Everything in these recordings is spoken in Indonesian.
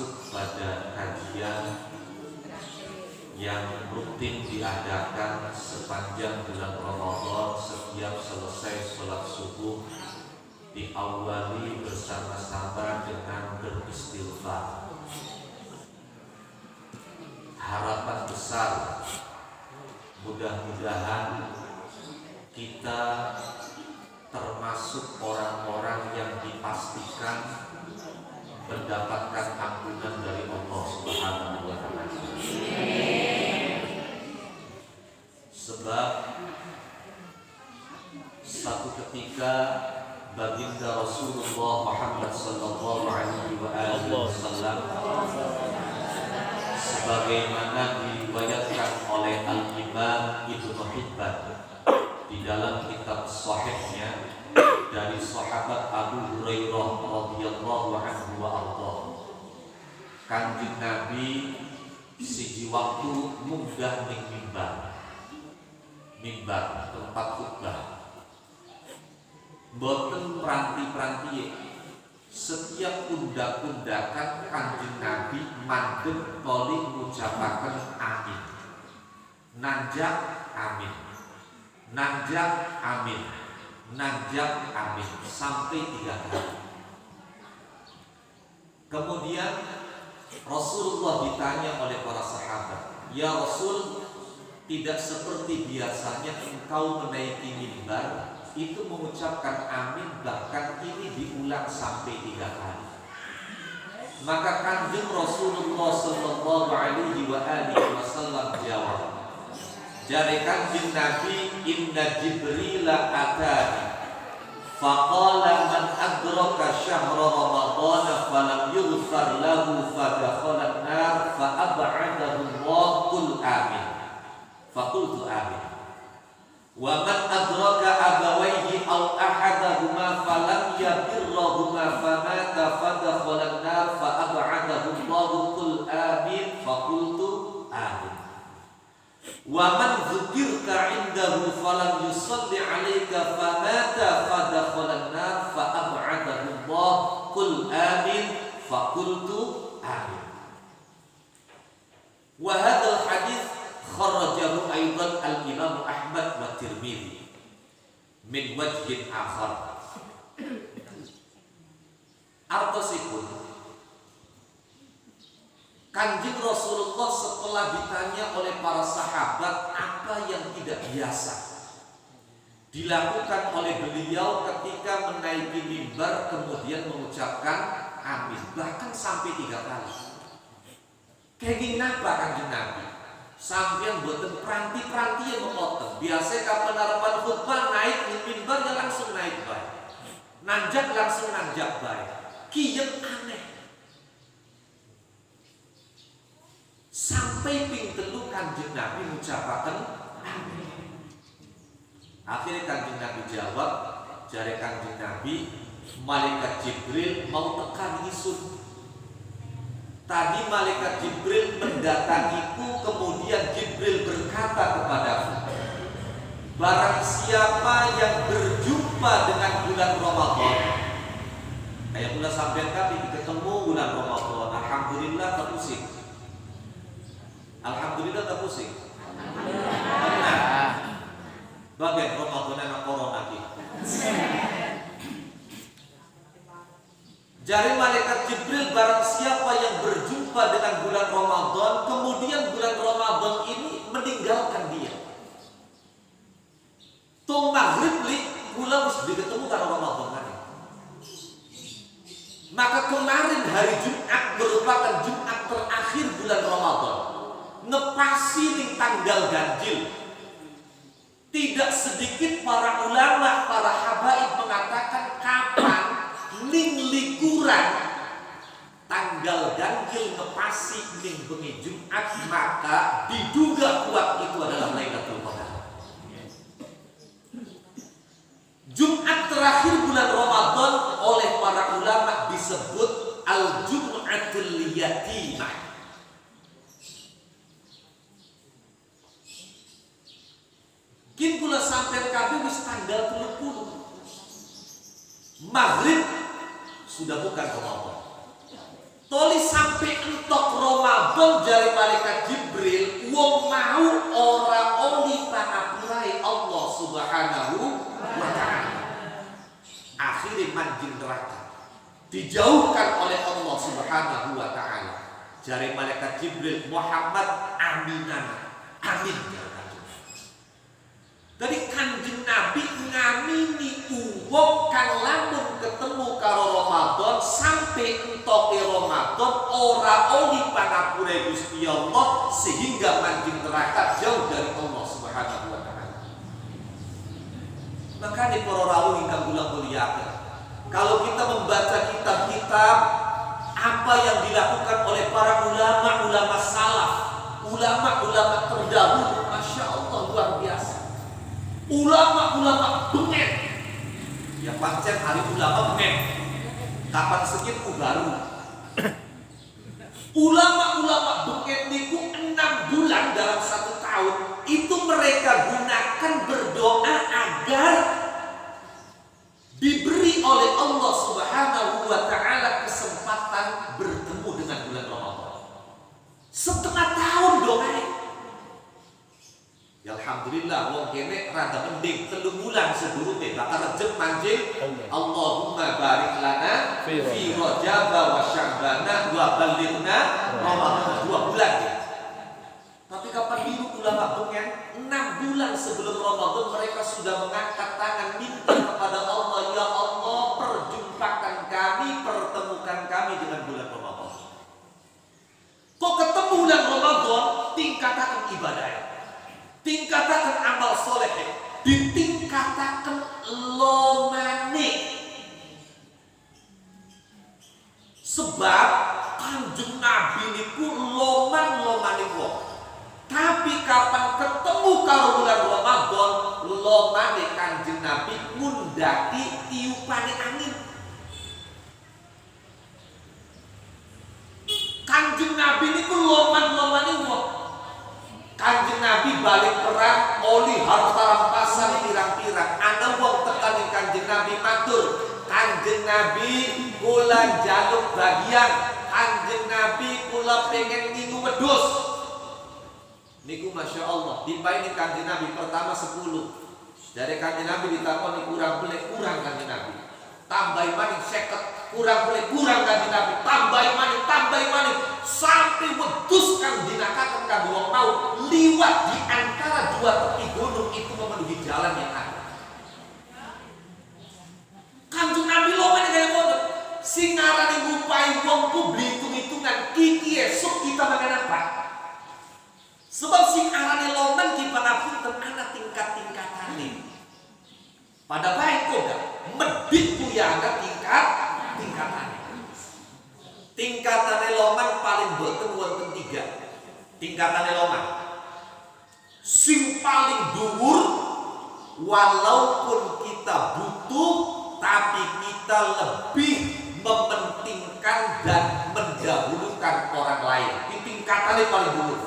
masuk pada kajian yang rutin diadakan sepanjang bulan Ramadan. Setiap selesai sholat subuh diawali bersama-sama dengan beristighfar. Harapan besar mudah-mudahan kita termasuk orang-orang yang dipastikan mendapatkan ampunan dari Allah Subhanahu wa Ta'ala. Sebab satu ketika baginda Rasulullah Muhammad sallallahu alaihi wasallam sebagaimana diriwayatkan oleh Al-Imam Ibnu Hibban di dalam kitab sahihnya dari sahabat Abu Hurairah radhiyallahu anhu wa ardhah, Kanjeng Nabi siji waktu munggah ning mimbar tempat khutbah. Mboten pranti-pranti, setiap undak-undakan Kanjeng Nabi mandeg kali ngucapaken amin. Nanjak amin. Nanjak amin. Nanjak amin sampai 3 kali. Kemudian Rasulullah ditanya oleh para sahabat, "Ya Rasul, tidak seperti biasanya engkau menaiki mimbar itu mengucapkan amin, bahkan ini diulang sampai 3 kali." Maka Kanjeng Rasulullah sallallahu alaihi wasallam jawab, jare Kanjeng Nabi, "Inna Jibril atani faqala man adraka syahra Ramadan falam yughfar lahu fadakhala an-nar fa ab'adahu Allah qul amin." Faqultu amin. "Wa man adraka abawayhi aw ahadahuma falam yabirrahuma famata fadakhala an-nar fa ab'adahu Allah qul amin." Faqultu amin. "Wa man dzukirta 'indahu falam yusalli 'alaika famata fadakhala an-nar fa ab'adahu Allah qul amin." Faqultu amin. Wa hadzal hadits kharajahu aidan al-Imam Ahmad wa Tirmidzi min wajhin akhar. Artosipun, Kanjeng Rasulullah setelah ditanya oleh para sahabat apa yang tidak biasa dilakukan oleh beliau ketika menaiki mimbar kemudian mengucapkan amin, bahkan sampai 3 kali. Kenging napa Kanjeng Nabi? Sampeyan boten pranti-pranti yang memoten. Biasa kapan harapan khutbah naik di mimbar ya langsung naik bae. Nanjak langsung nanjak bae. Kiyem aneh. Sampai ping 3 Kanjeng Nabi mengucapkan amin. Akhirnya Kanjeng Nabi jawab, jare Kanjeng Nabi, malaikat Jibril mau tekan isun. Tadi malaikat Jibril mendatangiku, kemudian Jibril berkata kepadaku, barang siapa yang berjumpa dengan bulan Ramadan, kayak bulan sampai kami ketemu bulan Ramadan, alhamdulillah tak pusing. Alhamdulillah tak pusing. Nah, bagian Ramadan anak corona lagi. Jari malaikat Jibril, barang siapa yang berjumpa dengan bulan Ramadan, kemudian bulan Ramadan ini meninggalkan dia. Tung maghrib li, kula wis ketemu karo Ramadan tadi. Maka kemarin hari Jumat merupakan Jumat terakhir bulan Ramadan. Ngepasi ning tanggal ganjil. Tidak sedikit para ulama, para habaib mengatakan kapan ning likuran tanggal ganjil ngepasi ning bengi Jumat, maka diduga kuat itu adalah Lailatul Qadar. Jumat terakhir bulan Ramadan oleh para ulama disebut Al-Jum'atul Yatimah. Kin kula sampai kabeh wis tanggal 30. Maghrib sudah bukan Ramadan. Toli sampai entok Ramadan jari malaikat Jibril, wong mau ora oli pangapurai Allah Subhanahu wa ta'ala. Akhirnya manjing neraka dijauhkan oleh Allah Subhanahu wa ta'ala. Jari malaikat Jibril, Muhammad aminana, amin. Jadi kanjeng Nabi ngamini uwong kan lamun ketemu karo Ramadan sampai entoke Ramadan ora oli pangapure Gusti Allah sehingga manjing neraka jauh dari Allah Subhanahu wa ta'ala. Makanya para rawuh ingkang kula mulyakaken, kalau kita membaca kitab-kitab apa yang dilakukan oleh para ulama-ulama salaf, ulama-ulama terdahulu, Masya Allah luar biasa. Ulama-ulama bengen, ya pancen hari ulama bengen, kapan segitu baru. Ulama-ulama bengen niku 6 bulan dalam 1 tahun itu mereka gunakan berdoa agar diberi oleh Allah Subhanahu wa ta'ala kesempatan bertemu dengan bulan Ramadan. 1/2 tahun doain. Ya alhamdulillah wong kene rada mending 3 bulan sedurunge bakal rejeb manjing Allahumma barik lana fi Rajab wa Sya'ban wa ballighna Ramadan 2 bulan ya. Tapi kapan dulu ulama bengen 6 bulan sebelum Ramadan mereka sudah mengangkat tangan minta kepada Allah, ya Allah perjumpakan kami, pertemukan kami dengan bulan Ramadan. Kok ketemu bulan Ramadan tingkatkan ibadah, tingkatkan amal soleh, ditingkatkan lomane. Sebab kanjeng Nabi niku loman-lomane wong. Tapi kapan ketemu karo bulan Ramadan, lomane kanjeng Nabi ngundaki tiupane angin. Kanjeng Nabi niku loman-lomane wong. Kanjeng Nabi balik perang oli harta rampasan pirang-pirang. Ana wong tekan ning kanjeng Nabi matur, kanjeng Nabi kula jaluk bagian, kanjeng Nabi kula pengen ngingu wedhus. Niku Masya Allah dipaini kanjeng Nabi pertama 10. Dari kanjeng Nabi ditakoni kurang boleh kurang kanjeng Nabi. Tambahin maning 50, kurang boleh kurang kanjeng Nabi. Tambahin maning sampai wedhus kang dinakaken kanggo wong mau liwat di antara 2 tepi gunung itu memenuhi jalan yang ada. Kanjeng Nabi lomen kaya ngono. Sing ngarani ngupai wong ku hitung-hitungan kiki esuk kita mangan apa? Sebab sing arane lomen di pangapunten ana tingkat-tingkatane. Pada baik kok gak medit ku ya ada tingkatane. Tingkatane lomen paling boten wonten 3. Tingkatane lomen. Sing paling dhuwur walaupun kita butuh tapi kita lebih mementingkan dan mendahulukan orang lain. Ini tingkatane paling dhuwur.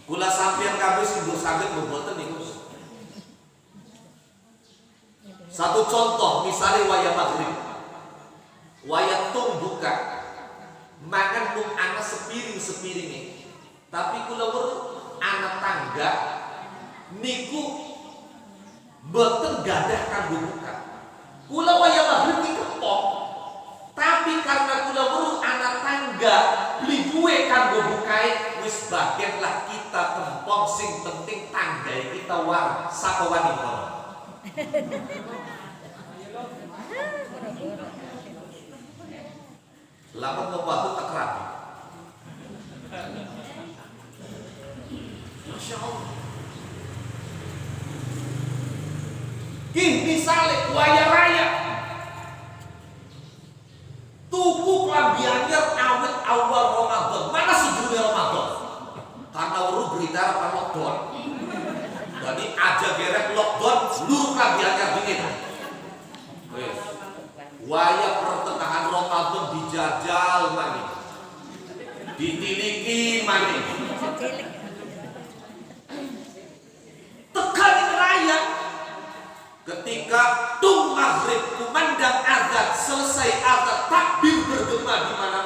Kula sampeyan kabeh sing mbok saged mboten niku. Satu contoh misalnya wayah maghrib. Wayah tung buka. Makan mung ana sepiring-sepiringe. Tapi kula weruh ana tangga niku mboten gadah kanggo buka. Kula wayah maghrib niku kepok. Tapi karena kula weruh ana tangga beli duwe kanggo bukae wis bagianlah kita tempong sing penting tanggae kita war sapa wani kono. Lamun membantu tak rapi. Masya Allah. Ini misalnya wayah raya tuku klambi anyar awet awal Ramadan. Mana sebelumnya Ramadan? Karena urut berita apa lockdown. Jadi aja gerek lockdown seluruh klambi anyar dingin. Waya pertengahan Ramadan dijajal mani, ditiliki mani. Tekanin raya ketika tung maghrib kumandang azan selesai azan takbir bergema di mana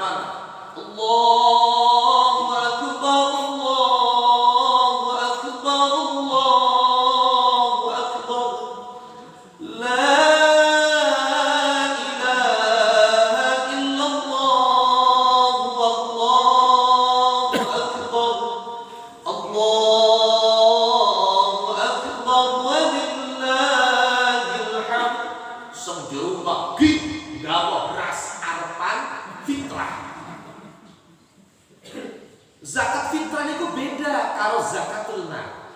senjero lagi gawa beras arepan fitrah. Zakat fitrah niku beda karo zakatul mal.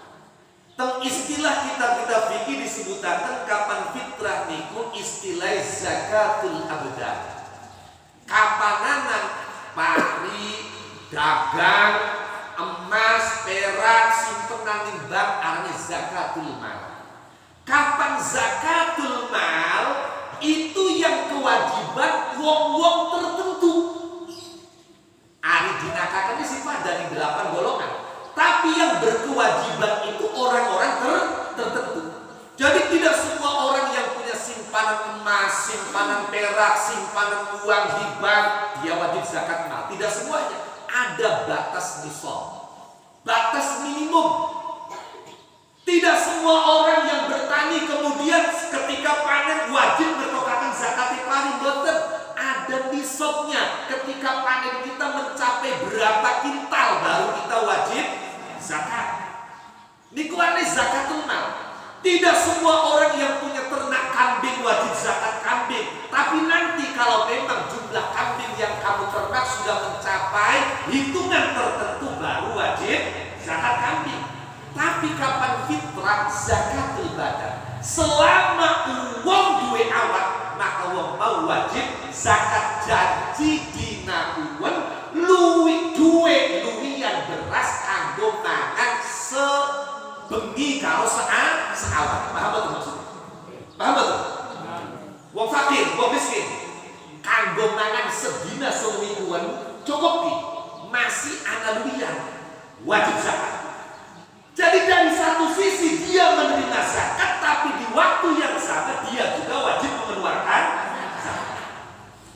Teng istilah kitab-kitab fikih disebutaken kapan fitrah niku istilah zakatul abdan. Kapananan pari, dagang, emas, perak, simpenan ning bank arane zakatul mal. Kapan zakatul mal itu yang kewajiban wong-wong tertentu. Ari dinakakan ini sifat dari 8 golongan. Tapi yang berkewajiban itu orang-orang tertentu. Jadi tidak semua orang yang punya simpanan emas, simpanan perak, simpanan uang di bank dia wajib zakat mal. Tidak semuanya. Ada batas nisab, batas minimum. Tidak semua orang yang bertani kemudian ketika panen wajib bertokakan zakat pari. Boten, ada nisabnya. Ketika panen kita mencapai berapa kintal baru kita wajib zakat. Niku ane zakatul mal. Tidak semua orang yang punya ternak kambing wajib zakat kambing. Tapi nanti kalau memang jumlah kambing yang kamu ternak sudah mencapai hitungan tertentu baru wajib zakat kambing. Tapi kapan fitrah zakatul badan? Selama uang duwe awak, maka uang mau wajib zakat janji dinakuan luwih duwe luwihan beras kanggo mangan sebengi karo seawak. Paham betul maksudnya? Paham betul? Wong fakir, wong miskin kanggo mangan sedina semingguan cukup ki masih ana luwihan wajib zakat. Jadi dari satu sisi dia menerima zakat, tapi di waktu yang sama dia juga wajib mengeluarkan zakat.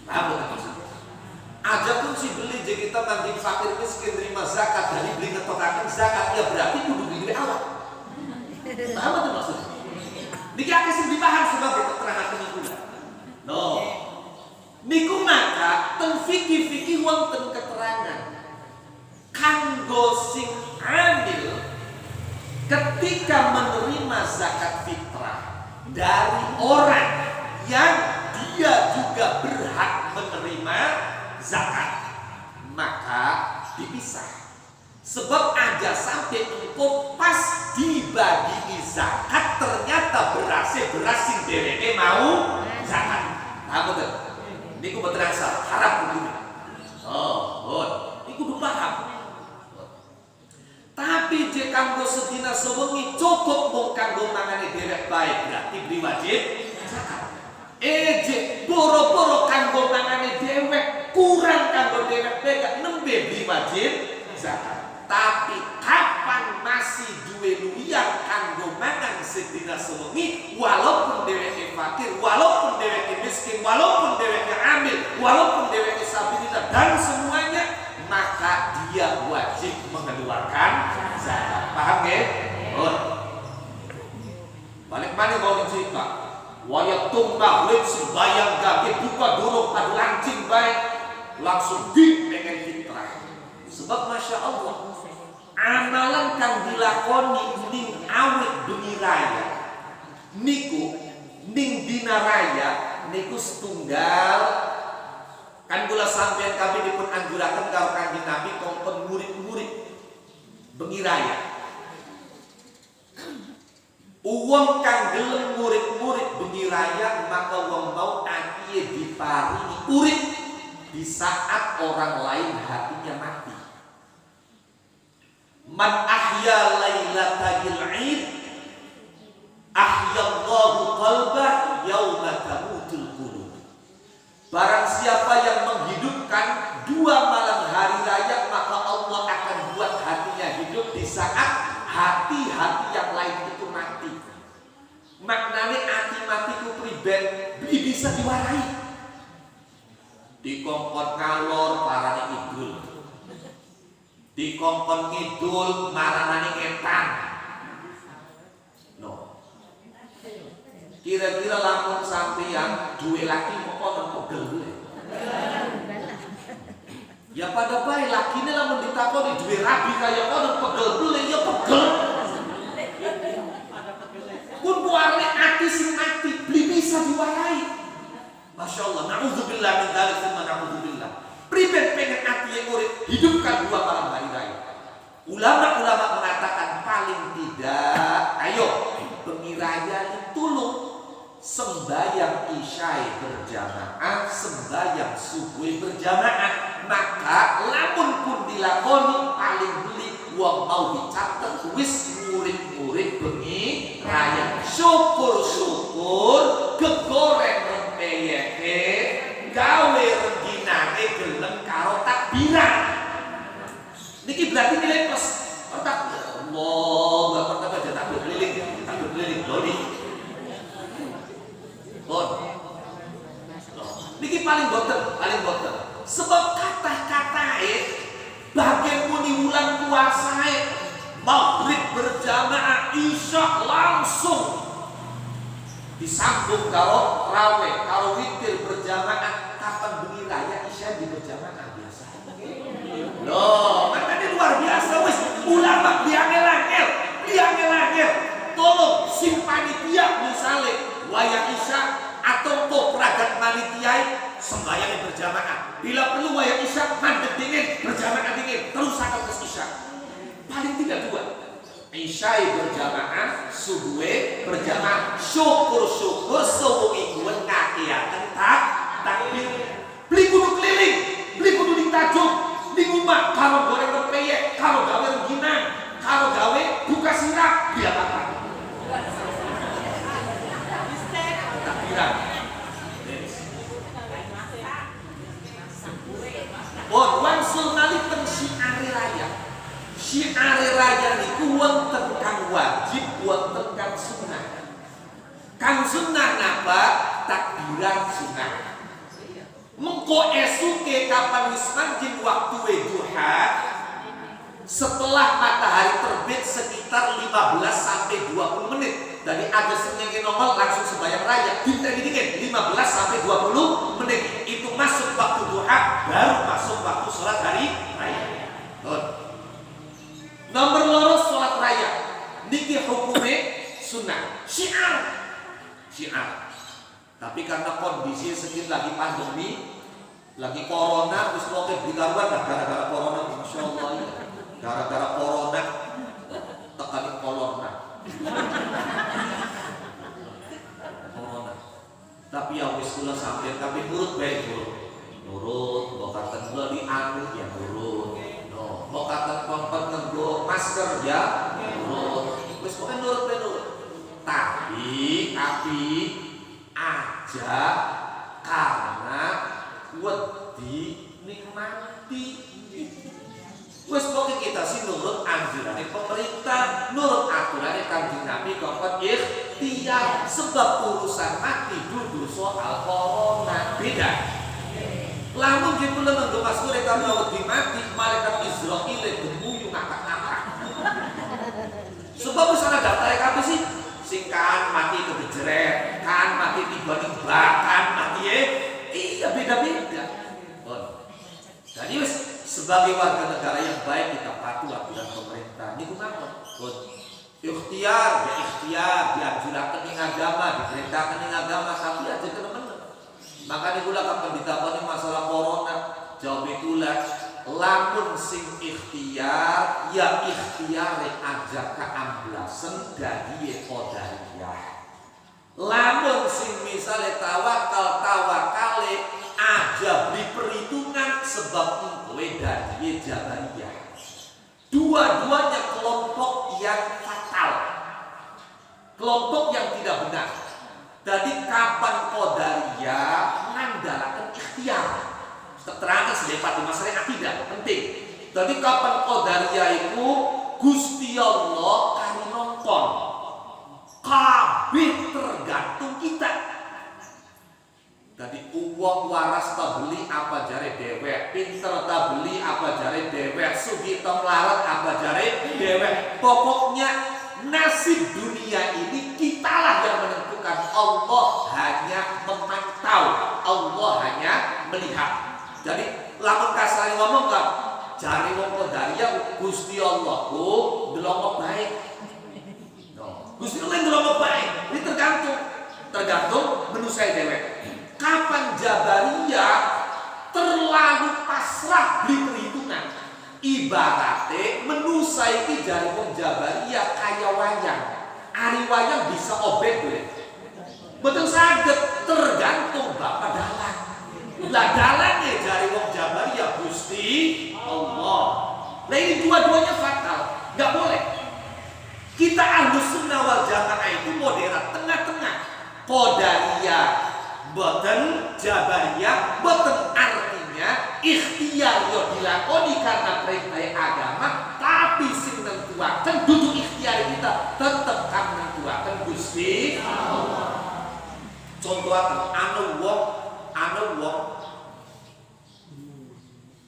Paham betul maksudnya? Aja pun si beli jadi kita nanti fakir miskin terima zakat, dari beli ngetokakan zakat, ya berarti kudu duwe awak. Paham betul maksudnya? Niki akeh sing dibahas sebagai keterangan penikulan. No. Niku maka teng fikih-fikih wonten keterangan kanggo sing amil ketika menerima zakat fitrah dari orang yang dia juga berhak menerima zakat, maka dipisah. Sebab aja sampai engkau pas dibagi zakat ternyata berasnya beras sing dheweke mau zakat. Paham betul? Niku boten asal harap kudu. Niku kudu paham. Tapi jek kanggo sedina sewengi cukup mung kanggo mangane dhewek bae berarti beli wajib zakat. Jek boro-boro kanggo mangane dhewek kurang kanggo dhewek bae nembe beli wajib zakat. Tapi kapan masih duwe luwihan kanggo mangan sedina sewengi walaupun dheweke fakir, walaupun dheweke miskin, walaupun dheweke amil, walaupun dheweke sabilillah dan semuanya, maka dia wajib mengeluarkan zakat. Paham nggih? Balik mana mau cerita? Wayatum maghrib sembayang gage buka durung padu lancing baik langsung pengen fitrah. Sebab masya Allah amalan kang dilakoni ning awit bengi raya niku ning dina raya niku setunggal. Kan kula sampeyan kabeh dipun anjuraken karo Kanjeng Nabi kongkon murid-murid bengi raya. Uwong kang gelem murid-murid bengi raya maka wong mau atiye diparingi urip di saat orang lain hatinya mati. Man ahya lailatal id ahyallahu qalbah yauma tamutul qulub. Barang siapa yang menghidupkan 2 malam hari raya maka Allah akan buat hatinya hidup di saat hati-hati yang lain itu mati. Maknanya hati matiku priben bisa diwarai. Dikongkon ngalor parane idul. Dikongkon ngidul maranane ngetan. No. Kira-kira lamun sampeyan duwe laki moko pegel duwe. Ya pada bae lakine lamun ditakoni duwe rabi kaya kono pegel duwe ya pegel. Pun buarne ati sing mati beli bisa diwarai. Masya Allah, na'udzubillah min dzalik, tsumma na'udzubillah. Priben pengen ati yang urip hidupkan 2 malam hari raya. Ulama-ulama mengatakan paling tidak, ayo bengi raya ditulung sembahyang isya berjamaah, sembahyang subuh berjamaah. Maka lamun pun dilakoni paling beli wong mau dicatet wis murid-murid bengi raya. Syukur-syukur gegoreng rempeyeke gawe reginane gelem karo takbiran. Niki berarti nilai plus. Tak Allah, enggak pernah baca takbir keliling lodi. Niki paling boten. Sebab kata-kata bagian muni wulan puasa maghrib berjamaah, isya langsung disambung karo rawe, karo witir berjamaah. Kapan bengi raya isya di berjamaah biasa. Loh, makanya luar biasa wis ulama diangel-angel. Tolong simpani dia misale wayang isya atau peragat manitiai sembahyang berjamaah. Bila perlu wayang isya mandek dingin, berjamaah dingin, terus akan ke isya. Paling tidak 2. Isya berjamaah, subuh berjamaah. Syukur-syukur sewengi kuwi ngakiaken takbir. Beli kudu keliling, beli kudu ditajung, di rumah kalau goreng rempeyek, kalau gawe rengginang, kalau gawe buka sirap, dia apa? Takbiran. Wangsul naliten syiari raya. Syiari raya niku wonten kang wajib, wonten kang sunah. Kang sunah napa? Takbiran sunah. Mengko esuke kapan wis manjing waktu duha setelah matahari terbit sekitar 15 sampai 20 menit. Dari ada sengenge nongol langsung sembahyang raya. Dinten dikit 15 sampai 20 menit itu masuk waktu duha, baru masuk waktu sholat hari raya. Nomor loro sholat raya. Niki hukume sunnah. Syiar. Tapi karena kondisi sedikit lagi pandemi, lagi corona, terus mau dikaruan gara-gara corona, insya Allah ya. Gara-gara corona, tekanin corona. Tapi ya wis kula sampeyan tapi nurut bae nurut, mbok katen kula di anu ya nurut. No, mbok katen kompet nganggo masker ya nurut. Wis pokoke nurut bae nurut. Tapi aja karena wedi nikmati. Wes pokoknya kita sih nurut anjuran pemerintah, nurut aturan Kanjeng Nabi kok ikhtiar. Sebab urusan mati dulu soal corona beda. Lamun gitu lah nunggu masuk karena wedi mati, malaikat Israil gemuyu ngakak-ngakak. Sebab misalnya daftar apa sih? Singkan mati kebejeret, kan mati tiba-tiba, kan mati iya beda-beda. Jadi wis sebagai warga negara yang baik kita patuh aturan pemerintah. Ini kenapa? Ikhtiar, dianjurkan ing agama, diperintahkan ing agama, tapi aja teman-teman. Makanya pula kapan ditapani masalah corona, jawab itulah lamun sing ikhtiar ya ikhtiar aja keamblasen dadi qadariyah. Lamun sing misale tawakale aja beri perhitungan sebab kowe dadi jabariyah. Dua-duanya kelompok yang fatal, kelompok yang tidak benar. Jadi kapan qadariyah ngandalaken ikhtiar. Terangkan sedepat masalah akidah penting. Jadi kapan qadariyah itu Gusti Allah kari nonton. Kabeh tergantung kita. Jadi uang waras tak beli apa jare dewek, pinter tak beli apa jare dewek, sugih tak melarat apa jare dewek. Pokoknya nasib dunia ini kitalah yang menentukan. Allah hanya memantau, Allah hanya melihat. Jadi lamun kasari ngomong kan, jare wong qadariyah Gusti Allah ku delok baik. Gusti Allah delok baik. Ini tergantung manusia dewek. Kapan Jabariyah terlalu pasrah beli perhitungan. Ibaratnya menusai iki jari wong Jabariyah kaya wayang. Ari wayang bisa obek gue. Betul saged tergantung bapak dalang. Lah dalangnya jari wong Jabariyah Gusti Allah. Nah ini dua-duanya fatal, nggak boleh. Kita Ahlus Sunnah wal Jamaah itu moderat, tengah-tengah. Qadariyah boten, Jabariyah boten, artinya ikhtiar yo dilakoni karena perintah agama, tapi sing nentuaken dudu ikhtiar kita, tetep kang nentuaken Gusti Allah. Contohaken ana wong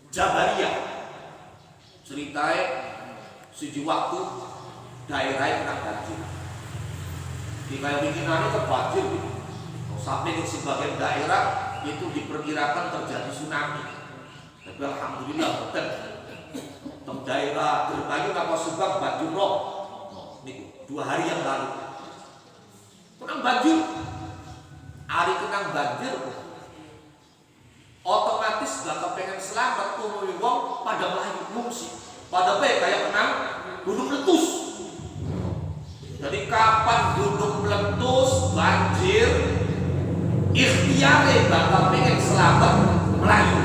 Jabariyah ceritanya siji waktu daerah kena banjir. Di kayak bikinannya terbanjir gitu. Sampai di sebagian daerah itu diperkirakan terjadi tsunami. Tapi alhamdulillah betul. Di daerah Derbayu apa Subang banjir roh. Nih 2 hari yang lalu. Kenang banjir. Hari kenang banjir. Otomatis gak pengen selamat umumnya wong pada melayu ngungsi. Pada kayak kenang gunung meletus. Jadi kapan gunung meletus banjir, ikhtiare bakal pengen selamat melayu.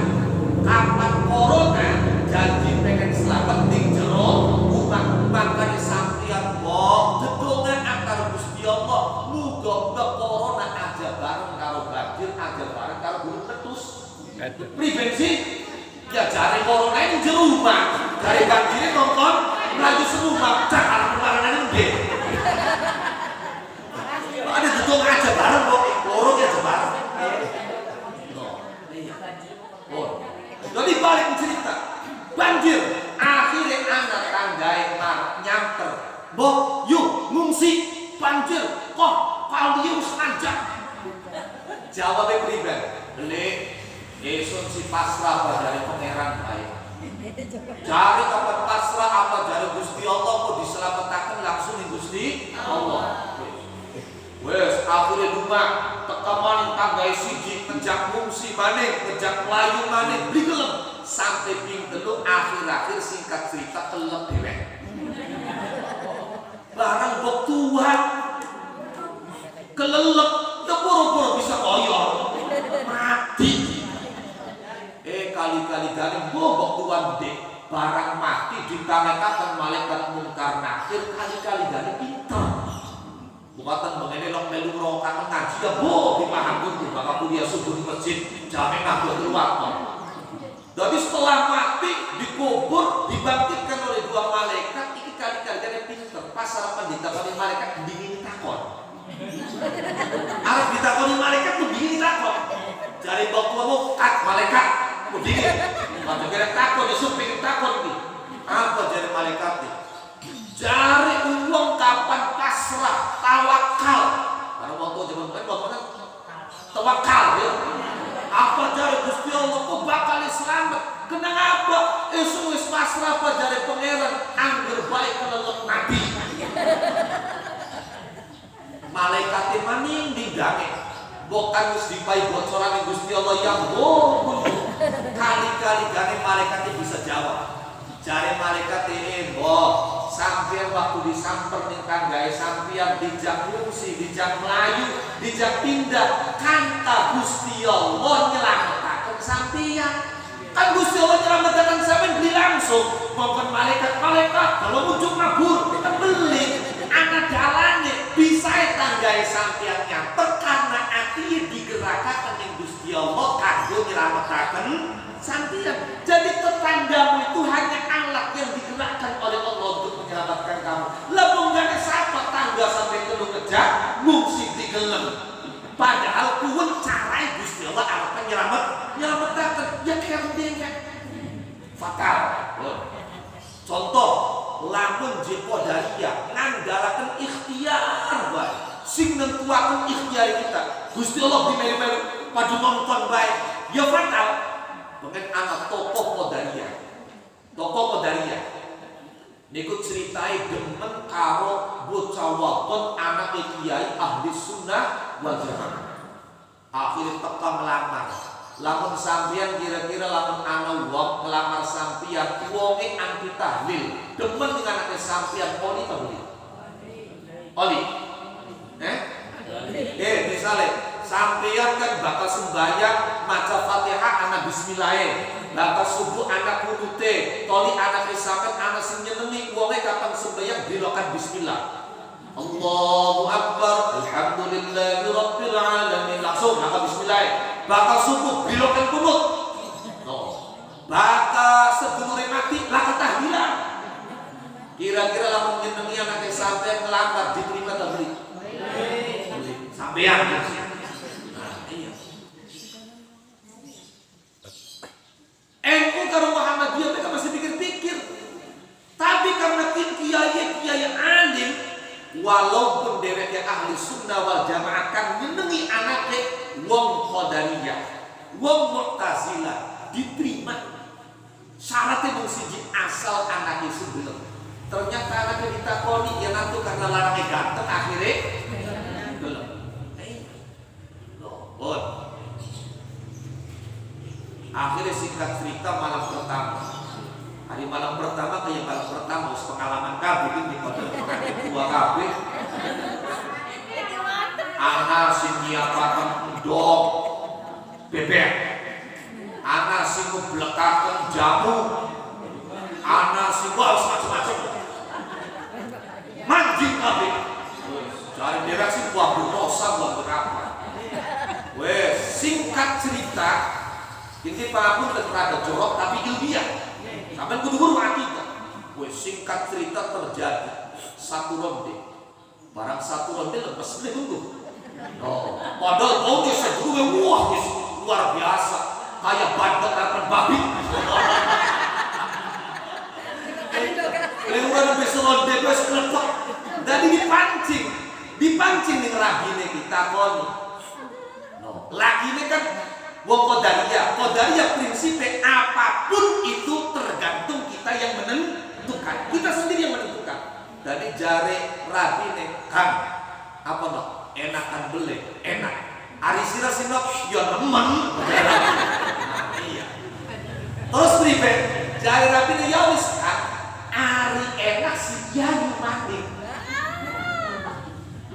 Kapan corona janji pengen selamat di jero umat, makanya sampeyan kok dedongan antar Gusti Allah muga-muga corona aja bareng karo banjir, aja bareng karo gunung meletus. Prevensi ya cari corona ini di rumah, cari banjir nonton melaju serumah, cakar kemarin ini ada tutup aja bareng kok, lorong aja bareng. Jadi balik cerita, banjir, akhirnya anak tanggai nyamper, boh, yuk ngungsi, banjir, kok kalau dia sengaja. Jawabnya pribadi, beli. Yesus si pasrah apa dari pangeran baik. Cari kapan pasrah apa dari Gusti Allah kok diselamatkan langsung di Gusti Allah. Wes akhirnya rumah tekaman tanggai siji ngejak ngungsi maning, ngejak melayu maning, beli gelem sampai ping telu akhir-akhir singkat cerita kelep dewek. Barang bok tua kelelep, ya boro-boro bisa koyor mati. Kali-kali garing bobok tuan dek barang mati ditangakan malaikat mungkar nakir, kali-kali garing pintar bukan mengenai long melu rokakan ngaji ya boh dipahamkan tuh bakal kuliah subuh di masjid jamin ngaku keluar. Jadi setelah mati dikubur dibangkitkan oleh 2 malaikat, ini kali-kali garing pintar pas harapan ditakoni malaikat dingin takon harus ditakoni malaikat tuh dingin takon cari bawa kat malaikat begini, macam kira takut, Yesus pengen takut nih. Apa jadi malaikat nih? Cari uang kapan pasrah, tawakal. Karena waktu zaman kan tawakal ya. Apa cari Gusti Allah kok bakal selamat? Kenang apa? Yesus pasrah apa cari pangeran? Angger baik kelelep nabi. Malaikatnya maning digange. Bukan harus dipai bocoran Gusti Allah yang kali-kali gane malaikatnya bisa jawab. Cari malaikatnya sampai waktu disamper ning tanggae sampeyan dijak ngungsi, dijak melayu, dijak pindah, kanta Gusti Allah nyelametaken sampeyan. Kan Gusti Allah nyelametaken sampeyan beli langsung. Mongkon malaikat-malaikat kalau muncul mabur kita beli anak dalane bisa tanggae sampeyan nyamper karena ati digerakkan ning Gusti Allah kanggo nyelametaken sampeyan. Jadi tetanggamu itu hanya alat yang digerakkan oleh Allah untuk menyelamatkan kamu. Lah munggane sapa tangga sampai telu ngejak ngungsi digelem. Padahal kuwen carae Gusti Allah arep nyelametaken ya kerdenya. Fatal. Contoh lamun je Qadariyah ngandalaken ikhtiar bae. Sing nentuaken ikhtiar kita. Gusti Allah dimelu-melu padu nonton bae. Ya fatal. Pengen anak tokoh Qadariyah. Tokoh Qadariyah. Niku ceritai demen karo bocah wadon anak kiai ahli sunnah wal jamaah. Akhirnya teka ngelamar. Lamun sampeyan kira-kira lamun ana wong ngelamar sampeyan, wonge anti tahlil, demen dengan anake sampeyan oli ta oli? Oli. Misalnya sampeyan kan bakal sembahyang maca Fatihah ana bismillah. Bakal subuh anak kunute, toli anak sampeyan ana sing nyenengi wonge kapan sembahyang dilokan bismillah. Allahu Akbar, alhamdulillahi rabbil alamin. Langsung maka bismillah. Bakal subuh bilokan kunut. Bakal sedulure mati laka tahlilan. Kira-kira lamun nyenengi anak sampeyan ngelamar diterima ta beli? Sampeyan. Iya. NU karo Muhammadiyah mereka masih pikir-pikir. Tapi karena kiai alim, walaupun derek yang ahli sunnah wal jamaah kan nyenengi anaknya wong qadariyah, wong mu'tazilah diterima. Syaratnya mung siji asal anaknya sebelum. Ternyata anaknya ditakoni ya nanti karena larangnya ganteng akhirnya belum. Loh, akhirnya singkat cerita malam pertama. Hari malam pertama kayak malam pertama us pengalaman kabeh ini kodok pengantin tua kabeh. Ana sing nyiapaken endog bebek. Ana sing ngeblekaken jamu. Ana sing macam-macam. Mancing kabeh. Cari derek sing buah dosa buah berapa. Wes singkat cerita ini pun terkadang jorok tapi ilmiah. Sampai kudu guru akidah. Wes singkat cerita terjadi satu ronde. Barang satu ronde lepas boleh tunggu. Padahal mau dia sedulur wah luar biasa. Kayak bandot harapan babi. Lewat besok ronde wes kelepek. Jadi dipancing nih rabine kita kon. Lagi ini kan wong Qadariyah prinsipnya apapun itu tergantung kita yang menentukan. Kita sendiri yang menentukan. Dari jare rabine kan apa no? Enakan beli, enak. Ari sira sinok yo nemen. Iya. Terus pribe? Jare rabine ya wis kan ari enak si yayu mati.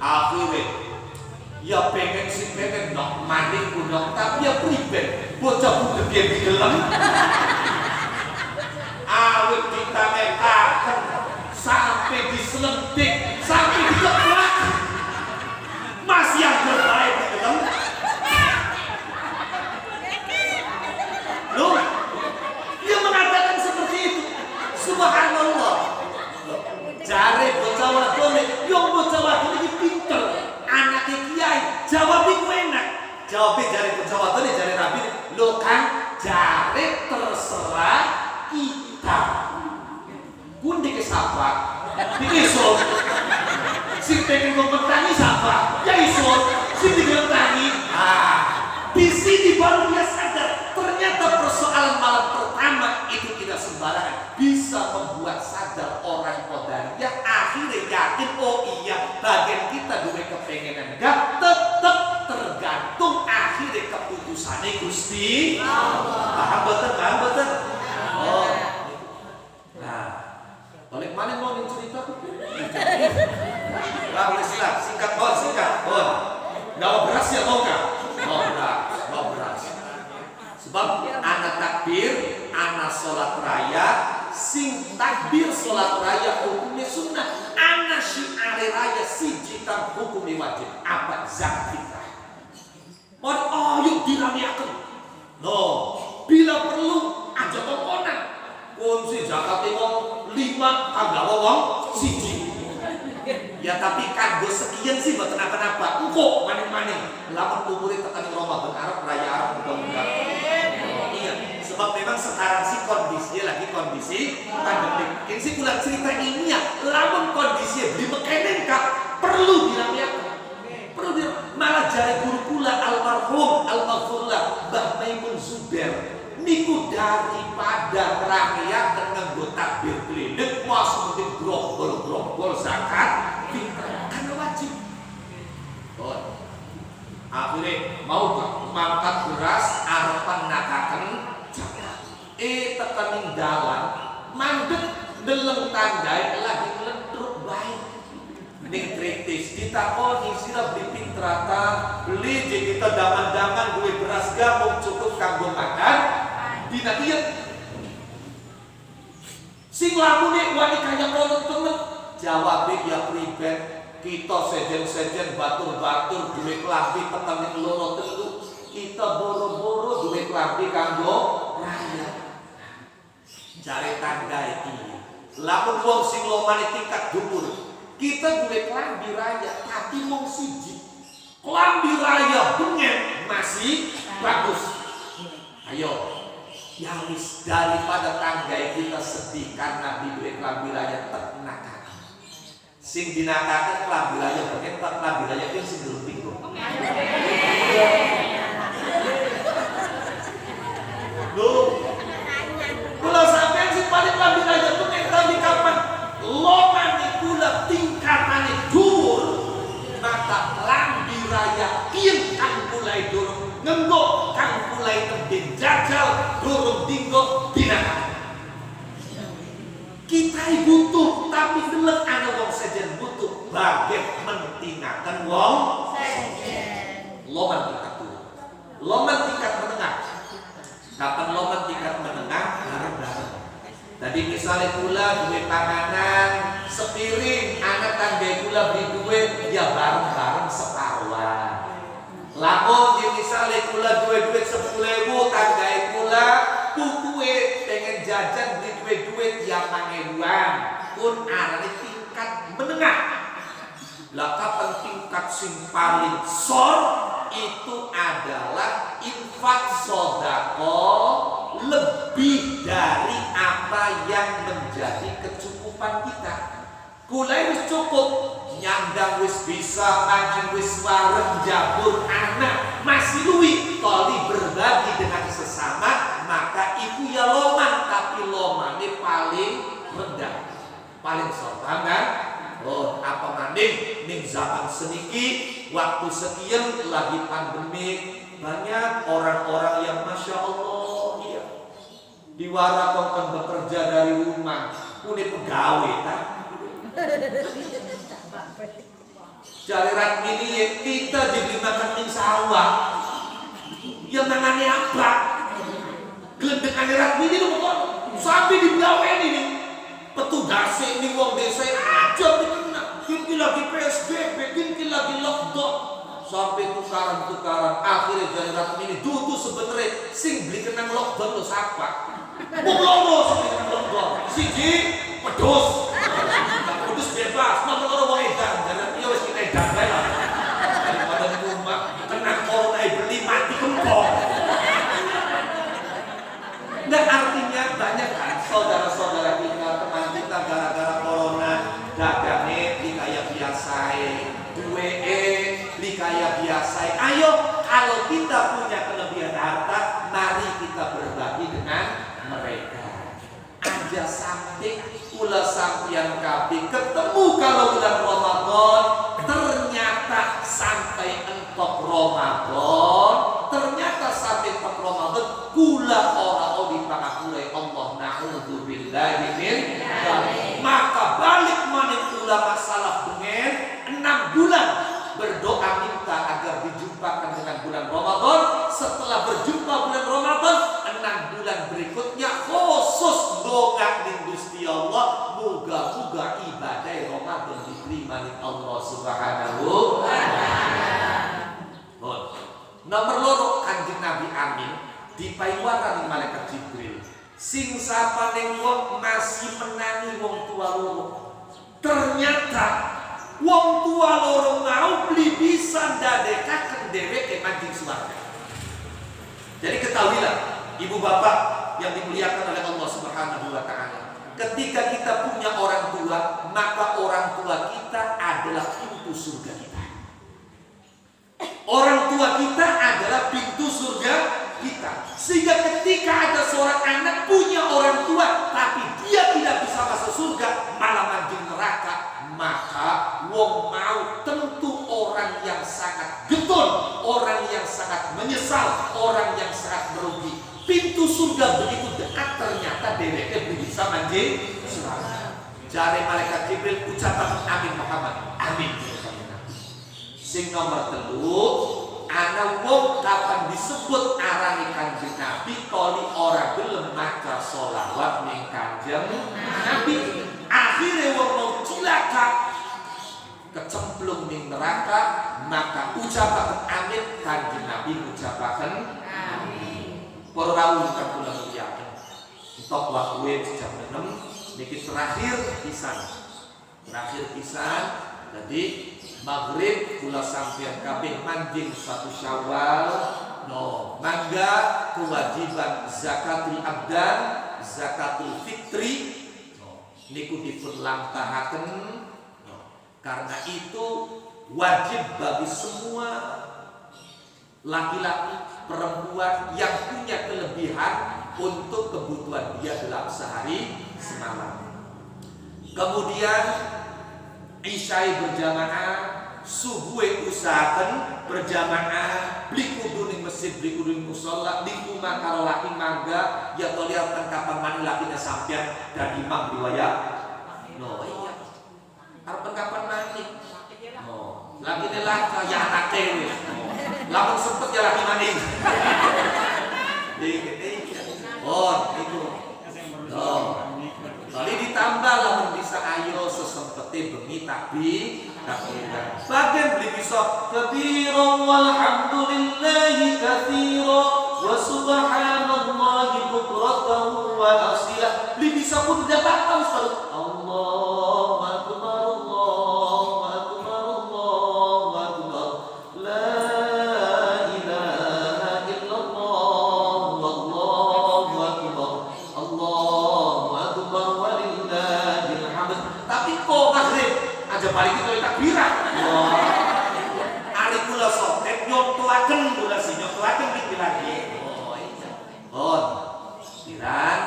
Akhirnya ya pengen nok mandi kunok tapi ya pribet bocah budak dia di dalam awet kita mekakan sampai diselentik sampai dikeplak masih yang terbaik di dalam loh dia mengatakan seperti itu subhanallah jare bocah wadone yang bocah wadone ini pinter anaknya kiai jawab itu enak jawabnya jari pejawatannya jari rabi lo kan jari terserah kita pun di kesapa di isul si pengen mempertani siapa ya isul si digelentangi di sini baru dia sadar ternyata persoalan malam pertama itu tidak sembarangan bisa membuat sadar orang Qadariyah akhirnya yakin oh iya bagian kita dua kepengenan enggak tetap tergantung akhirnya keputusannya Gusti Allah. Paham betul? Oh. Nah, balik mana mau cerita? Lah, singkat. Nggak beras ya mau nggak? Mau beras. Sebab anak takbir, anak sholat raya, sing takbir sholat raya hukumnya sunnah, anak syiar raya siji kang hukumnya wajib. Apa zakat? Yuk diramiakan. Bila perlu aja tontonan. Kunci zakat wong 5 kagak wong siji. Ya tapi kanggo sekian sih buat kenapa-napa. Engko maning-maning lamun umure tekan Ramadan Arab raya Arab mudah-mudahan. Iya, sebab memang sekarang sih kondisinya lagi kondisi pandemi. Ini sih kula cerita ini ya, lamun kondisinya beli mekenen kak perlu diramiakan. Perlu malah jari guru kula almarhum almarhumlah Mbah Maimun Zubair niku daripada ramiakan nganggo takbir klinik masuk mungkin grogol zakat karena wajib. Akhirnya mau mangkat beras arepan nakaken jagat. Tekening dalan mandek deleng tanggae lagi ngledruk bae. Ning kritis ditakoni sira beli pintrata, beli je kita daman-daman duwe beras gabung cukup kanggo makan. Dina ieu sing lamune wani kaya ngono temen jawabe ya pribet kita sejen-sejen batur-batur duwe klambi peteng loro telu kita boro-boro duwe klambi kanggo raya jare tangga iki lamun wong sing lomane tingkat dhuwur kita duwe klambi raya tapi mung siji klambi raya bengen masih bagus ayo ya wis daripada tangga kita sedih karena di duwe klambi raya tenakaken sing dinakaken klambi raya bengen tak klambi raya ki sing durung tinggo lho kula sampean sing paling klambi raya bengen tapi kapan lomane kula tingkatane dhuwur maka klambi raya kieu kang mulai durung ngenggo kang mulai tembing jajal durung dinggo dinakaken kita butuh tapi deleng ana wong sejen butuh baget mentinaken wong sejen loman tingkat dhuwur loman tingkat menengah kapan loman tingkat menengah bareng-bareng tadi misalnya kula duwe panganan sepiring anak tangga kula beli duwe ya bareng-bareng separuhan lamun misalnya kula duwe duit 10.000 tanggae kula putuwe pengen jajan beli duit ya pangeluan pun arane tingkat menengah lah kapan tingkat sing paling sor itu adalah infak sedekah lebih dari apa yang menjadi kecukupan kita kula wis cukup nyandang wis bisa mangan wis wareng jabur anak masih luwih toli berbagi dengan sesama maka itu ya loman tapi lomane paling rendah paling sopan kan oh apa maning ning zaman seniki waktu sekian lagi pandemi banyak orang-orang yang masya Allah ya diwarakan bekerja dari rumah punya pegawai kan jaliran ini kita dibeli makan ning sawah yang nangane apa gelendek akhirat ini lho sampai dibaweni nih petugas ini wong desa aja dikena kini lagi PSBB kini lagi lockdown sampai tukaran-tukaran akhirnya jaliran ini dudu sebenarnya sing beli kenang lockdown lo siapa wong loro sing beli kenang lockdown siji pedus bebas, nomor loro wong edan, jangan dia wis kita edan bae lah. Daripada di rumah kena corona beli mati kempong. Nah artinya banyak kan saudara-saudara kita, teman kita gara-gara corona dagangnya di kayak biasa, duwe di kayak biasa. Ayo kalau kita punya kelebihan harta, mari kita berbagi dengan mereka. Aja sampai kula sampian kabeh ketemu kalau bulan Ramadan ternyata sampai entok Ramadan ternyata sampai entok Ramadan kula ora di pangapura Allah naudzubillahi min dzalik maka balik maneh kula masalah bengen 6 bulan berdoa minta agar dijumpakan dengan bulan Ramadan setelah berjumpa bulan Ramadan 6 bulan berikutnya khusus doa ning Gusti Allah muga-muga ibadah Ramadan diterima ning Allah Subhanahu wa taala. Nomor loro Kanjeng Nabi Amin dipaiwaran ning malaikat Jibril. Sing sapane wong masih menangi wong tua loro. Ternyata wong tua loro mau beli bisa ndadekaken dheweke manjing swarga. Jadi ketahuilah ibu bapak yang dimuliakan oleh Allah Subhanahu wa taala. Ketika kita punya orang tua, maka orang tua kita adalah pintu surga kita. Orang tua kita adalah pintu surga kita. Sehingga ketika ada seorang anak punya orang tua, tapi dia tidak bisa masuk surga, malah manjing neraka, maka wong mau tentu orang yang sangat getun, orang yang sangat sangat menyesal, orang yang sangat merugi. Pintu surga begitu dekat, ternyata dheweke bisa manjing surga. Jare malaikat Jibril ucapan amin Muhammad, amin. Sing nomor 3, ana wong kapan disebut arane Kanjeng Nabi toli ora gelem maca sholawat ning Kanjeng Nabi. Akhire wong mau cilaka kecemplung ning neraka, maka ucapan amin Kanjeng Nabi ucapaken amin. Para rawuh kang kula mulyakaken. Entok wae jam 6 niki terakhir pisan. Jadi maghrib kula sampeyan kabeh manjing 1 Syawal. No, mangga kewajiban zakatul abdan, zakatul fitri niku dipun lampahaken. Karena itu wajib bagi semua laki-laki, perempuan yang punya kelebihan untuk kebutuhan dia dalam sehari semalam. Kemudian Isya berjamaah, subuh usahakan berjamaah, beli kudu ning masjid, beli kudu ning musala, di rumah karo laki mangga, ya to lihat kapan mani lakine sampean dan imam riwayat. No, iya. Arep kapan mani? No, lakine laka ya anake wis. Lamun sempet ya laki maning. Oh, itu. Oh. Kali ditambah lamun bisa ayo sesempete bengi takbiran. Bagian beli bisa kabira walhamdulillahi katsira wa subhanallahi bukratan wa asila. Beli bisa pun tidak tahu Ustaz. Allahu akbar, Allahu akbar, Allahu akbar. La ilaha illallah, wallahu akbar. Allahu akbar walillahil hamd. Tapi kok maghrib aja balik itu takbiran. Ari kula sotek nyontoaken kula nyontoaken iki lagi. Oh iya. Oh. Pikiran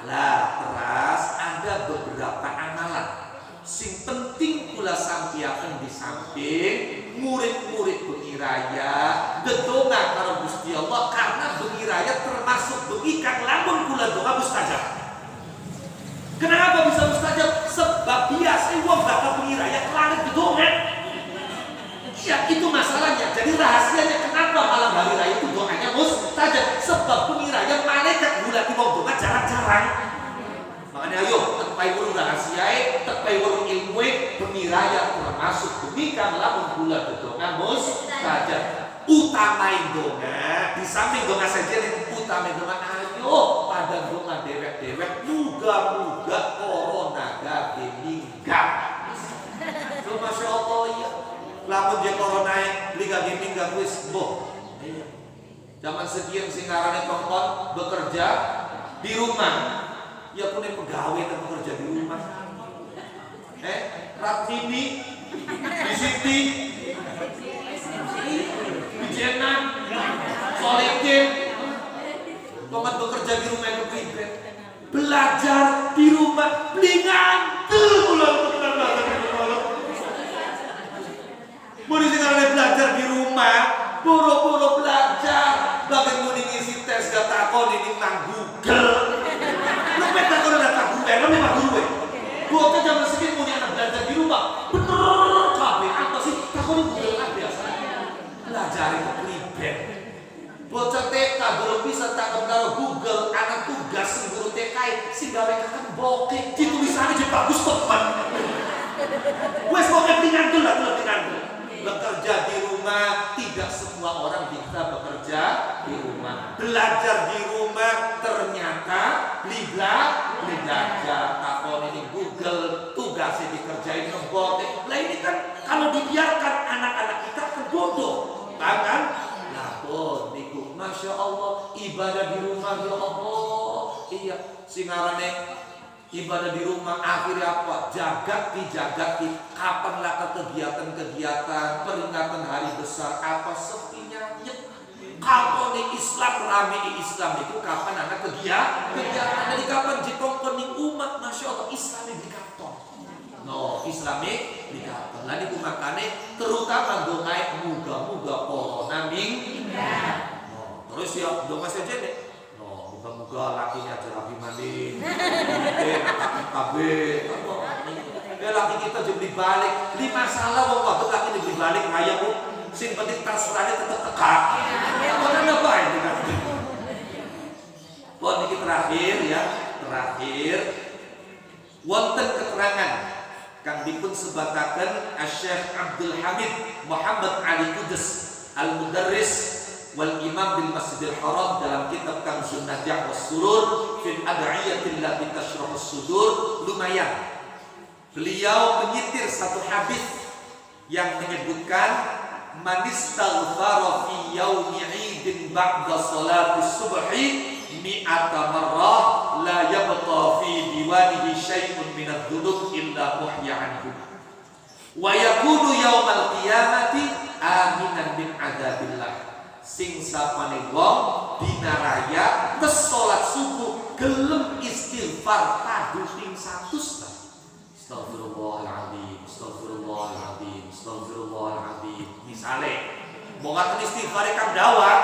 lah teras ada beberapa amalan sing penting kula sampeyaken di samping murid-murid bengi raya dedonga karo Gusti Allah, karena bengi raya termasuk bengi kang lamun kula donga mustajab. Kenapa bisa mustajab? Sebab biasa wong bakal bengi raya kelarit dedonga. Ya itu masalahnya. Jadi rahasianya kenapa malam hari raya itu doanya mustajab? Sebab bengi raya malaikat gula di wong donga jarang-jarang. Makanya ayo tepai wurung rahasiae, tepai wurung ilmuwe, bengi raya termasuk bengi kang lamun gula dedonga mustajab. Utamain donga, di samping donga saja nih utamain donga. Ayo pada donga dewek-dewek, muga-muga corona gak minggat. Masya Allah ya. Lamun dia corona liga gaming gak wis boh. Zaman sekian sing ngarane kongkon bekerja di rumah. Ya punya pegawai yang bekerja di rumah. Ratmini, di Siti, di Jenan, Solekin, tomat bekerja di rumah yang berbeda. Belajar di rumah, belingan, mau belajar di rumah, boro-boro belajar, bagian mau ngisi tes gak takon ini nang Google. Lu peta kalau data Google, lu memang guru. Gua kan zaman segini mau anak belajar di rumah, bener kabeh apa sih? Takon Google lah biasa. Belajar itu pribet. Bocah TK belum bisa takon karo Google, anak tugas guru TK sing gawe kan bokeh, ditulisannya jadi bagus teman. Wes kok ngandel lah, ngandel. Bekerja di rumah, tidak semua orang bisa bekerja di rumah. Belajar di rumah, ternyata belajar takon ini Google, tugasnya dikerjain ngebot. Lah ini kan kalau dibiarkan anak-anak kita terbodoh, kan? Nah, niku Masya Allah ibadah di rumah ya Allah. Iya, singarane ibadah di rumah akhirnya apa? Jagati kapan lah kegiatan-kegiatan peringatan hari besar apa sepinya nyet. Kalau nih Islam rame Islam itu kapan anak kegiatan? Jadi kapan jikongkon nih umat Masya Allah Islami di kantor. No Islami di kantor. Lalu makanya terutama dongai muga-muga corona minggat. siap, dong masih aja nih. No, moga-moga lakinya aja rapi mandi. KB. Ya laki kita jadi balik. Di masalah waktu laki dibeli balik kayak bu, sing penting transferannya tetap tekak. Mana apa ini kan? Buat ini terakhir ya, terakhir. Wonten keterangan kang dipun sebataken Syekh Abdul Hamid Muhammad Ali Kudus Al-Mudarris wal Imam bil Masjidil Haram dalam kitab Kanzun Najah was Surur fil Ad'iyatil lati tashrahus sudur. Lumayan beliau menyitir satu hadis yang menyebutkan man istaghfara fi yaumi 'idin ba'da salatis subhi mi'ata marrah la yabqa fi diwanihi syai'un minadz dzunub illa muhya anhu wa yakunu yaumal qiyamati aminan min adzabillah. Sing sapane wong dina raya tes salat subuh gelem istighfar tahu ping 100. Astagfirullahaladzim, astagfirullahaladzim, astagfirullahaladzim. Misale mau ngaten istighfar kang dawak,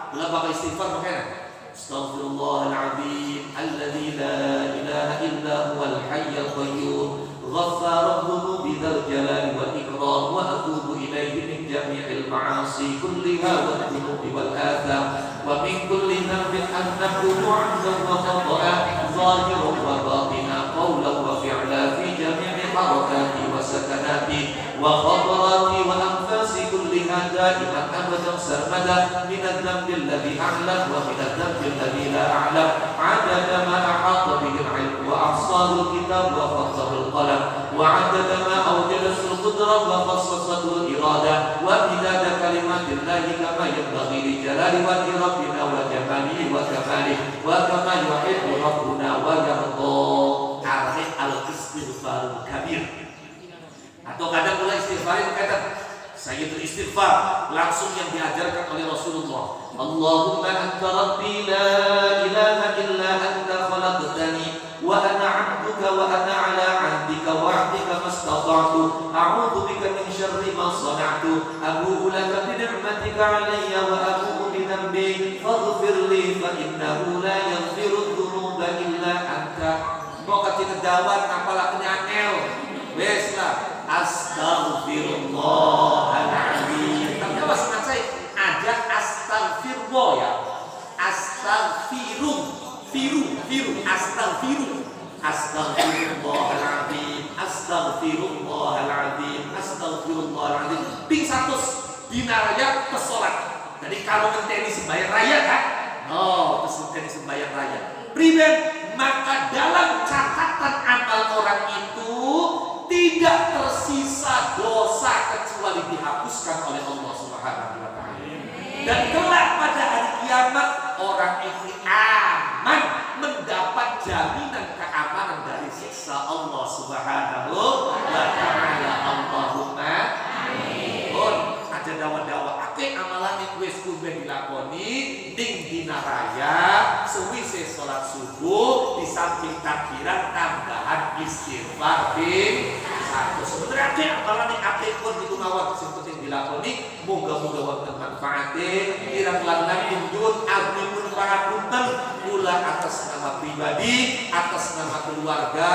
kula bakal istighfar makanya. Astagfirullahaladzim, alladzi la ilaha illa huwal hayyul qayyum, ghaffarud dzunubi dzal jalali wal ikram, wa atubu ilaihi min jami'il ma'asi kulliha wad dzunubi wal atham, wa min kulli dhanbin annahu 'amdan wa khata'an, zahiran wa batinan, qawlan wa fi'lan fi jami'i harakati wa sakanati wa khatarati wa anfasi kulliha da'iman abadan sarmada min adz-dzambi alladhi a'lam wa min adz-dzambi alladhi la a'lam 'adada ma ahata bihi al-'ilm wa ahsahu al-kitab wa fattahu al-qalam wa 'adada ma awjadahu al-qudrah wa khassasatu al-irada wa midada kalimatillahi kama yanbaghi li jalali wajhi rabbina wa jamalihi wa kamalihi wa kama yuhibbu rabbuna wa yarda. Arif al-istighfarul kabir. Atau kadang mulai istighfar kata Sayyidul istighfar langsung yang diajarkan oleh Rasulullah. Allahumma anta rabbi la ilaha illa anta khalaqtani wa ana 'abduka wa ana 'ala 'ahdika wa 'ahdika mastata'tu a'udzu bika min syarri ma sana'tu abu'u laka bi ni'matika 'alayya wa abu'u bi dhanbi faghfir li fa innahu la yaghfiru dzunuba illa anta. Mau kasih kedawan apalah kenyangel wes lah astaghfirullahaladzim. Tapi apa senang saya ada astaghfirullah ya, astaghfiru astaghfirullahaladzim, astaghfirullahaladzim. Ping 100 dina raya pesolat. Jadi kalau ngenteni sembahyang raya kan, oh terus ngenteni sembahyang raya priben, maka dalam catatan amal orang itu tidak tersisa dosa kecuali dihapuskan oleh Allah Subhanahu wa taala. Dan kelak pada hari kiamat orang ini aman, mendapat jaminan keamanan dari siksa Allah Subhanahu wa taala. Allahumma amin. Aja dawa-dawa akeh amalan wis kudu dilakoni ning dina raya sewise salat subuh di samping takbiran tambahan istighfar ping 1. Sebenarnya akeh amalan akeh pun itu mawon sing penting dilakoni. Moga-moga wonten manfaate. Kirang langkung nyuwun agungipun pangapunten kula atas nama pribadi, atas nama keluarga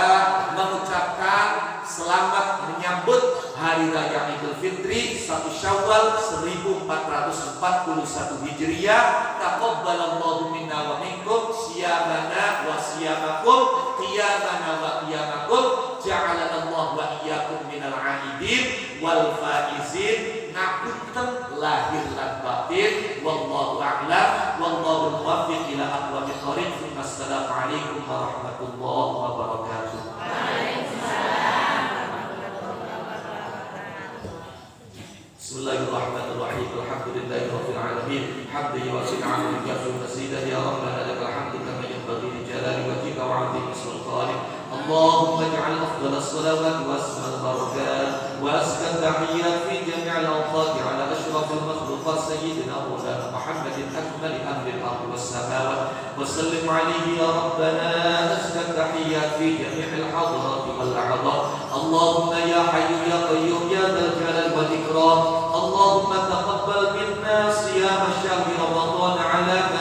mengucapkan selamat menyambut Hari Raya Idul Fitri 1 Syawal 1441 Hijriah. Taqabbalallahu minna wa minkum siyamana wa siyamakum qiyamana wa qiyamakum. Ja'alana Allah wa iyyakum minal 'aidin wal faizin. Ngapunten lahir lan batin. Wallahu a'lam. Wallahu muwaffiq ila aqwamit thoriq. Assalamualaikum warahmatullahi wabarakatuh. Bismillahirrahmanirrahim. Alhamdulillahirabbil alamin. Hamdan yuwasi'u 'ala al-kafi wa ya rabbana lakal hamdu kama yanbaghi li jalali wajhika wa 'azimi sultanik. Allahumma ij'al afdalas salawat wa asmal barakat wa askan tahiyyat fi jami'il awqat 'ala asyrafil makhluqat sayyidina Maulana Muhammadin akmali amril ardi was samawat wa sallim 'alaihi ya rabbana askan tahiyyat fi jami'il hadarat wal a'dad. Allahumma ya hayyu ya qayyum ya dzal jalali wal ikram. Allahumma taqabbal minna siyam syahr Ramadan ala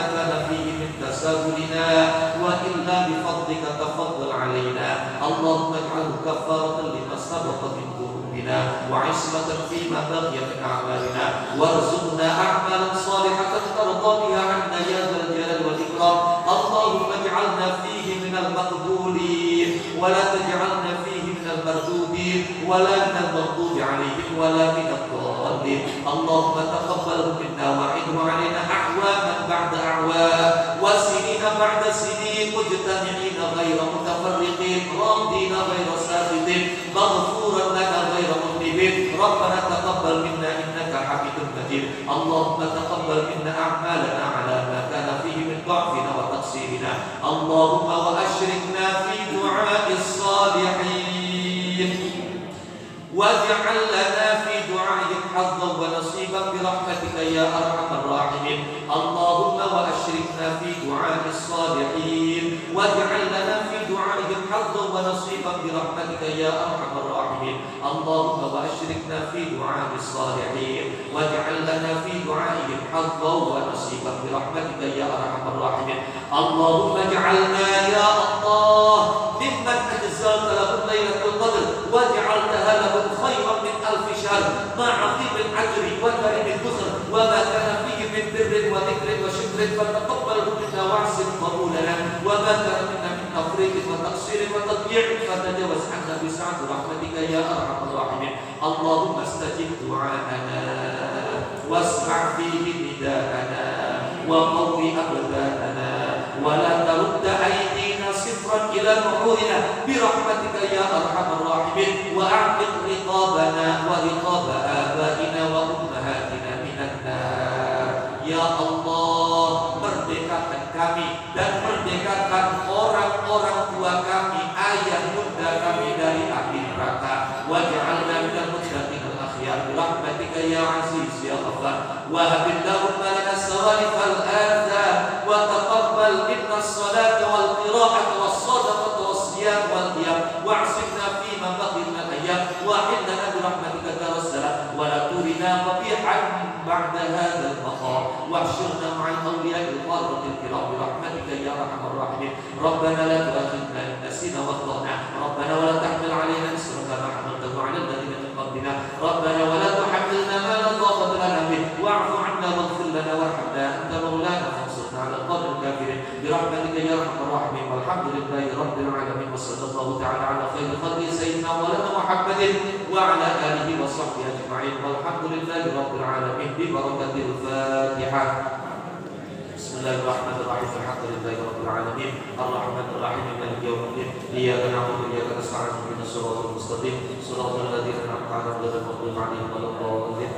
اللهم اجعله كفارة لما سبق من ذنوبنا وعصمة فيما بقي من أعمالنا وارزقنا أعمالا صالحة ترضى بها عنا يا ذا الجلال والإكرام اللهم اجعلنا فيه من المقبولين ولا تجعلنا فيه من المردودين ولا من المغضوب عليهم ولا من الضالين اللهم تقبله منا وعده علينا أعواما بعد أعوام وسنين بعد سنين مجتمعين غير متفرقين راضين غير ساخطين مغفورا لنا غير مذنبين ربنا تقبل منا إنك حميد مجيد اللهم تقبل منا أعمالنا على ما كان فيه من ضعفنا وتقصيرنا اللهم وأشركنا في دعاء الصالحين واجعل لنا في دعائهم حظا ونصيبا برحمتك يا أرحم الراحمين اللهم وأشركنا في دعاء الصالحين واجعل لنا في دعائهم حظا ونصيبا برحمتك يا أرحم الراحمين اللهم وأشركنا في دعاء الصالحين واجعل لنا في دعائهم حظا ونصيبا برحمتك يا أرحم الراحمين اللهم اجعلنا يا الله ممن أجزلت لهم ليلة القدر واجعلتها لهم خيرا من 1000 شهر مع عظيم الأجر وكريم النصر وما كان فيه من بر وذكر وشكر فتقبله منا واحسن قبولنا وما كان منا من تفريط وتقصير وتضييع فتجاوز عنا بسعة رحمتك يا أرحم الراحمين اللهم استجب دعاءنا واسمع فيه نداءنا وقوي أبداننا ولا ترد أيدينا صفرا إلى نحورنا برحمتك يا أرحم الراحمين وأعتق رقابنا ورقاب آبائنا وأمهاتنا من النار يا Allah merdekakan kami dan merdekakan orang-orang tua kami ayah bunda kami dari api neraka waj'alna minal muttaqin al-akhyar birahmatika ya aziz ya ghafar wa habillahu lana as-salih wal-adhan wa taqabbal minna as-salata wal qira'ata was-sadaqata was-siyam wal-qiyam wa'sibna fi ma baqiya min al-ayyam wa hillana birahmatika darus-salam wa la turina qabihan ba'da hadha al-maqam واحشرنا مع الأولياء البررة الكرام برحمتك يا أرحم الراحمين ربنا لا تؤاخذنا إن نسينا واخطأنا ربنا ولا تحمل علينا إصرا كما حملته على الذين من قبلنا ربنا ولا تحملنا ما لا طاقة لنا به واعف عنا واغفر لنا وارحمنا أنت مولانا فانصرنا على القوم الكافرين برحمتك يا أرحم الراحمين والحمد لله رب العالمين وصلى الله تعالى على خير خلق سيدنا مولانا محمد وعلى آله وصحبه أجمعين والحمد لله رب العالمين ببركة الفاتحة بسم الله الرحمن الرحيم الحمد لله رب العالمين الرحمن الرحيم مالك يوم الدين إياك نعبد وإياك نستعين اهدنا الصراط المستقيم صراط الذين أنعمت عليهم غير المغضوب عليهم ولا الضالين